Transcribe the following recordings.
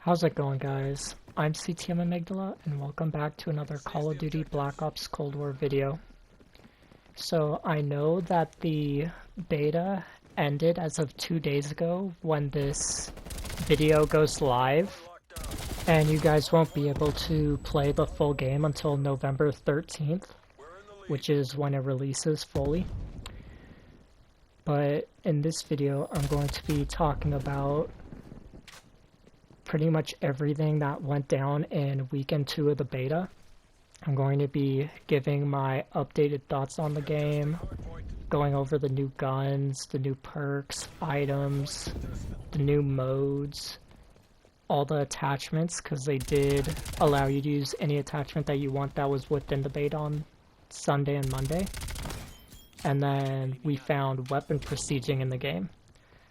How's it going, guys? I'm CTM Amygdala, and welcome back to another Call of Duty Black Ops Cold War video. So, I know that the beta ended as of 2 days ago when this video goes live, and you guys won't be able to play the full game until November 13th, which is when it releases fully. But in this video, I'm going to be talking about pretty much everything that went down in weekend 2 of the beta. I'm going to be giving my updated thoughts on the game, going over the new guns, the new perks, items, the new modes, all the attachments, because they did allow you to use any attachment that you want that was within the beta on Sunday and Monday. And then we found weapon prestiging in the game.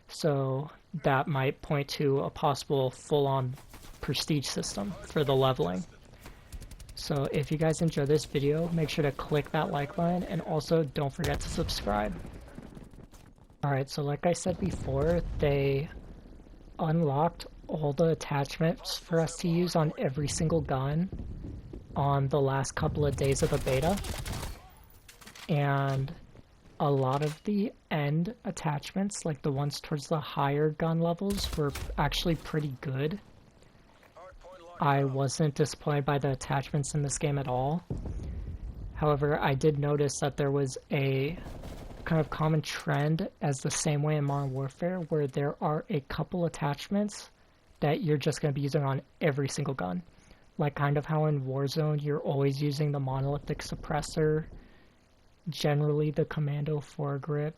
So that might point to a possible full-on prestige system for the leveling. So if you guys enjoy this video, make sure to click that like button and also don't forget to subscribe. Alright, so like I said before, they unlocked all the attachments for us to use on every single gun on the last couple of days of the beta. And a lot of the end attachments, like the ones towards the higher gun levels, were actually pretty good. I wasn't disappointed by the attachments in this game at all. However, I did notice that there was a kind of common trend, as the same way in Modern Warfare, where there are a couple attachments that you're just going to be using on every single gun. Like kind of how in Warzone you're always using the monolithic suppressor, generally the commando foregrip,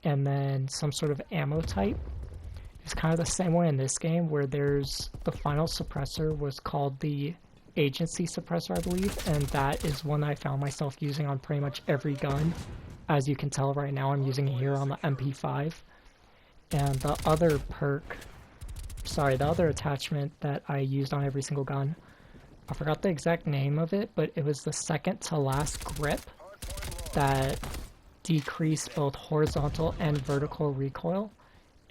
and then some sort of ammo type. It's kind of the same way in this game, where there's the final suppressor was called the agency suppressor, I believe, and that is one I found myself using on pretty much every gun. As you can tell right now, I'm using it here on the MP5. And the other the other attachment that I used on every single gun, I forgot the exact name of it, but it was the second to last grip that decreased both horizontal and vertical recoil,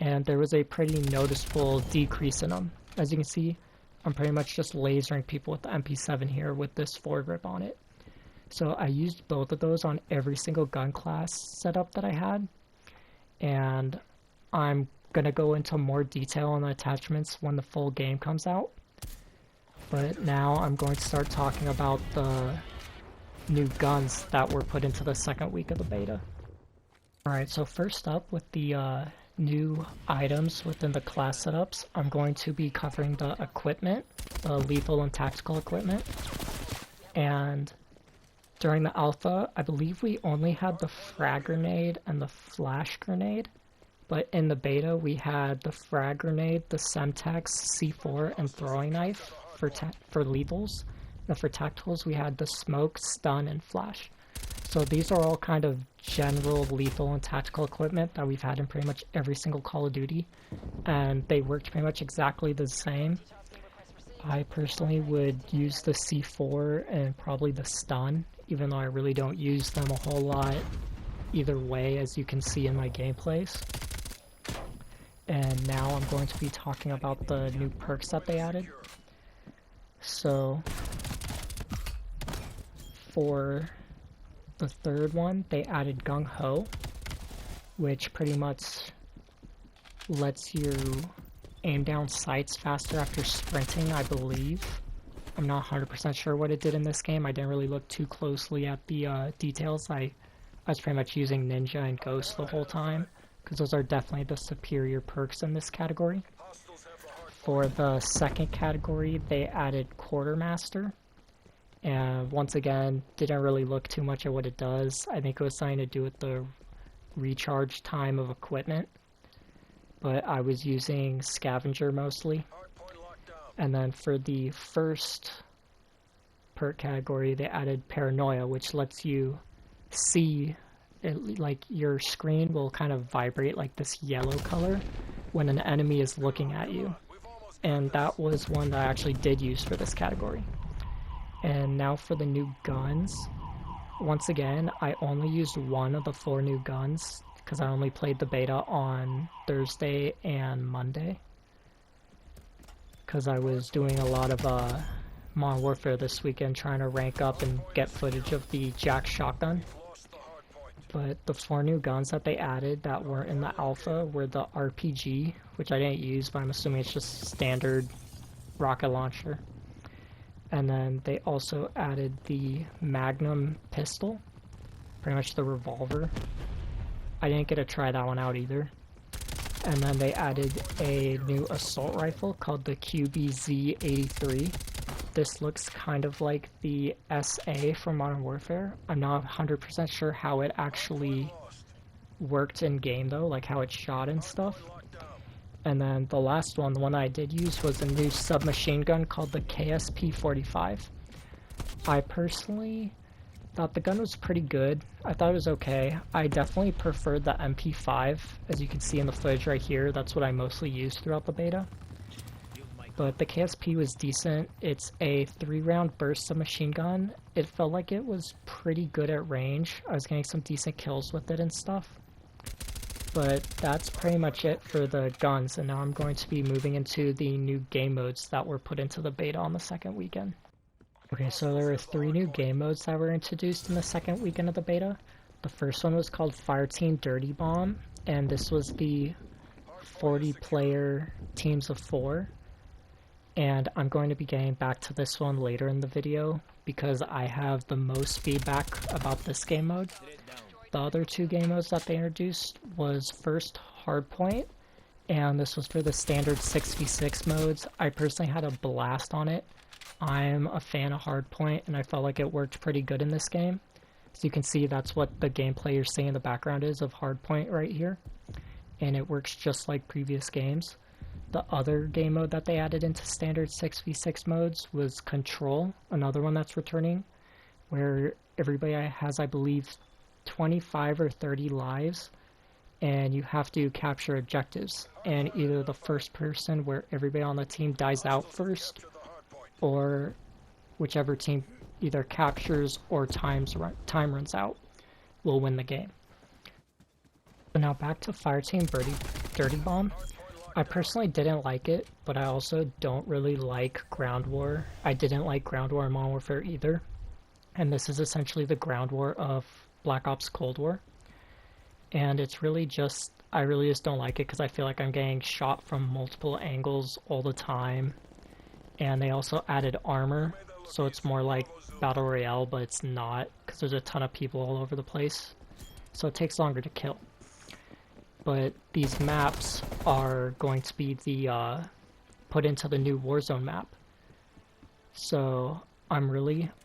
and there was a pretty noticeable decrease in them. As you can see, I'm pretty much just lasering people with the MP7 here with this foregrip on it. So I used both of those on every single gun class setup that I had, and I'm going to go into more detail on the attachments when the full game comes out. But now I'm going to start talking about the new guns that were put into the second week of the beta. Alright, so first up with the new items within the class setups, I'm going to be covering the equipment, the lethal and tactical equipment. And during the alpha, I believe we only had the frag grenade and the flash grenade. But in the beta, we had the frag grenade, the Semtex, C4, and throwing knife for lethals. And for tacticals, we had the smoke, stun, and flash. So these are all kind of general lethal and tactical equipment that we've had in pretty much every single Call of Duty, and they worked pretty much exactly the same. I personally would use the C4 and probably the stun, even though I really don't use them a whole lot either way, as you can see in my gameplays. And now I'm going to be talking about the new perks that they added. So for the third one, they added Gung Ho, which pretty much lets you aim down sights faster after sprinting, I believe. I'm not 100% sure what it did in this game. I didn't really look too closely at the details. I was pretty much using Ninja and Ghost the whole time, because those are definitely the superior perks in this category. For the second category, they added Quartermaster. And once again, didn't really look too much at what it does. I think it was something to do with the recharge time of equipment. But I was using Scavenger mostly. And then for the first perk category, they added Paranoia, which lets you see it, like your screen will kind of vibrate like this yellow color when an enemy is looking at you. And that was one that I actually did use for this category. And now for the new guns. Once again, I only used one of the 4 new guns because I only played the beta on Thursday and Monday. because I was doing a lot of Modern Warfare this weekend trying to rank up and get footage of the Jack shotgun. But the 4 new guns that they added that weren't in the alpha were the RPG, which I didn't use, but I'm assuming it's just standard rocket launcher. And then they also added the Magnum Pistol, pretty much the revolver. I didn't get to try that one out either. And then they added a new assault rifle called the QBZ-83. This looks kind of like the SA from Modern Warfare. I'm not 100% sure how it actually worked in game though, like how it shot and stuff. And then the last one, the one I did use, was a new submachine gun called the KSP-45. I personally thought the gun was pretty good. I thought it was okay. I definitely preferred the MP5, as you can see in the footage right here. That's what I mostly used throughout the beta. But the KSP was decent. It's a 3-round burst submachine gun. It felt like it was pretty good at range. I was getting some decent kills with it and stuff. But that's pretty much it for the guns, and now I'm going to be moving into the new game modes that were put into the beta on the second weekend. Okay, so there were 3 new game modes that were introduced in the second weekend of the beta. The first one was called Fireteam Dirty Bomb, and this was the 40-player teams of 4. And I'm going to be getting back to this one later in the video because I have the most feedback about this game mode. The other 2 game modes that they introduced was first Hardpoint, and this was for the standard 6v6 modes. I personally had a blast on it. I'm a fan of Hardpoint, and I felt like it worked pretty good in this game. As you can see, that's what the gameplay you're seeing in the background is of Hardpoint right here, and it works just like previous games. The other game mode that they added into standard 6v6 modes was Control, another one that's returning, where everybody has, I believe, 25 or 30 lives, and you have to capture objectives. And either the first person, where everybody on the team dies out first, or whichever team either captures or time runs out, will win the game. So now back to Fireteam Dirty Bomb. I personally didn't like it, but I also don't really like Ground War. I didn't like Ground War in Modern Warfare either. And this is essentially the Ground War of Black Ops Cold War. And it's really just, I really just don't like it because I feel like I'm getting shot from multiple angles all the time. And they also added armor, so it's more like Battle Royale, but it's not, because there's a ton of people all over the place. So it takes longer to kill. But these maps are going to be the put into the new Warzone map. So I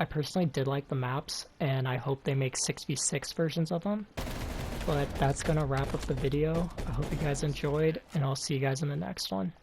personally did like the maps, and I hope they make 6v6 versions of them. But that's gonna wrap up the video. I hope you guys enjoyed, and I'll see you guys in the next one.